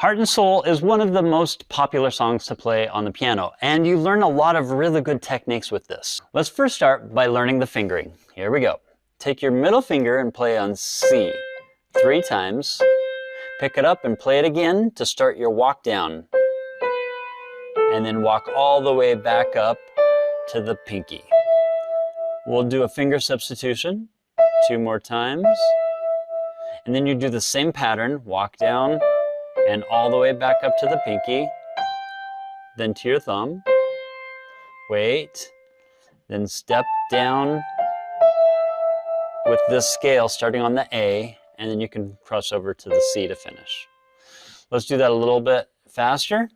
Heart and Soul is one of the most popular songs to play on the piano, and you learn a lot of really good techniques with this. Let's first start by learning the fingering. Here we go. Take your middle finger and play on C 3 times. Pick it up and play it again to start your walk down. And then walk all the way back up to the pinky. We'll do a finger substitution 2 more times. And then you do the same pattern, walk down and all the way back up to the pinky, then to your thumb, wait, then step down with this scale starting on the A, and then you can cross over to the C to finish. Let's do that a little bit faster.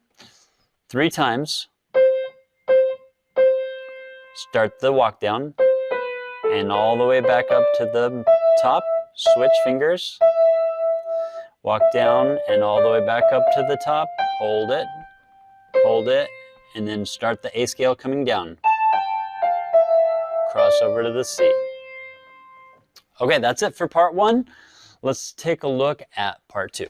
3 times. Start the walk down and all the way back up to the top, switch fingers. Walk down and all the way back up to the top, hold it, and then start the A scale coming down. Cross over to the C. Okay, that's it for part 1. Let's take a look at part 2.